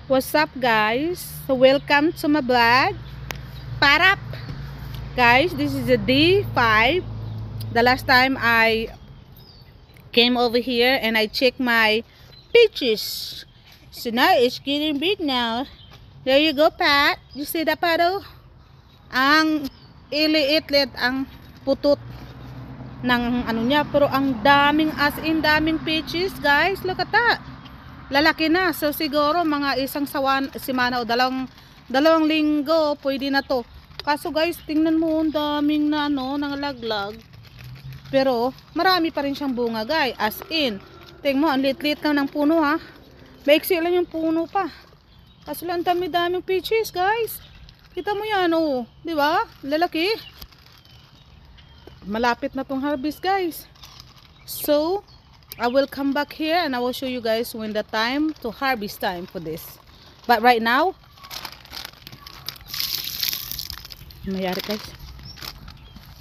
What's up guys? So welcome to my vlog. Parap! Guys, this is a day 5. The last time I came over here and I checked my peaches. So now it's getting big now. There you go, Pat. You see that, Pato? Ang iliit-lit ang putot ng ano niya, pero ang daming, as in daming peaches, guys. Look at that. Lalaki na, so siguro mga isang semana o dalawang linggo pwede na to. Kaso guys, tingnan mo, ang daming na nangalaglag, pero marami pa rin siyang bunga guys, as in tingnan mo, ang lit-lit lang ng puno ha, maiksi lang yung puno pa, kaso lang dami-daming peaches guys. Kita mo yan, oh, di ba? Lalaki, malapit na tong harvest guys. So I will come back here and I will show you guys when the time to harvest time for this. But right now, mayari guys,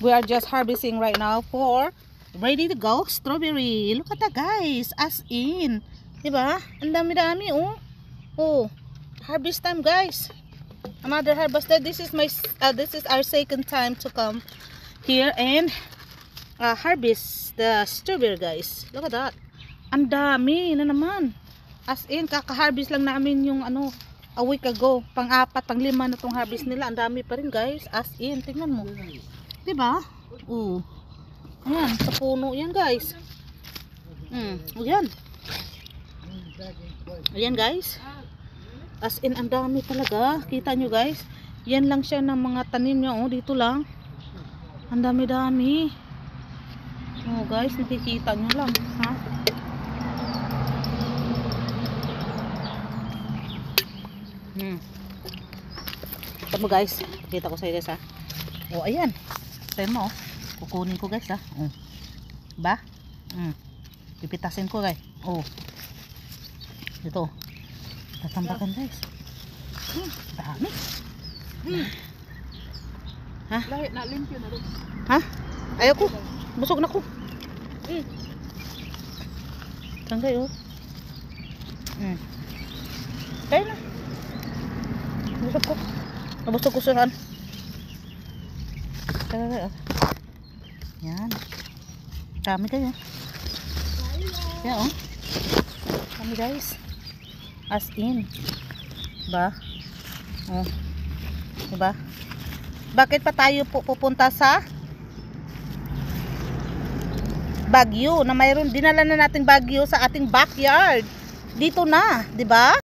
we are just harvesting right now for ready to go strawberry. Look at that guys, as in, diba? Ang dami-dami oh. Oh, harvest time guys. Another harvest. This is our second time to come here and harvest the strawberry guys. Look at that, ang dami na naman, as in kaka-harvest lang namin yung a week ago, pang-4, pang-5 na tong harvest nila. Ang dami pa rin guys, as in tingnan mo, diba? Oh, ayan, sa puno yan guys. Ayan guys, as in ang dami talaga. Kita nyo guys, yan lang siya ng mga tanim niya, oh, dito lang ang dami-dami. Oh guys, nakikita nyo lang ha. Ito mo guys, kita ko sa iyo guys ha. Oh ayan, tignan mo, kukunin ko guys ha. Ba? Pipitasin ko guys. Oh, ito, tatambakan guys. Dami ha. Lahit na limpyo na rin ha. Ayoko, busog na ko. Tanggay oh. Kaya na. Busog ko. Nabusog ko saan. Kaya yan. Dami kaya. Yan oh. Dami guys. As in. Ba? Oh. Diba? Bakit pa tayo pupunta sa Baguio na mayroon dinala na nating Baguio sa ating backyard? Dito na, 'di ba?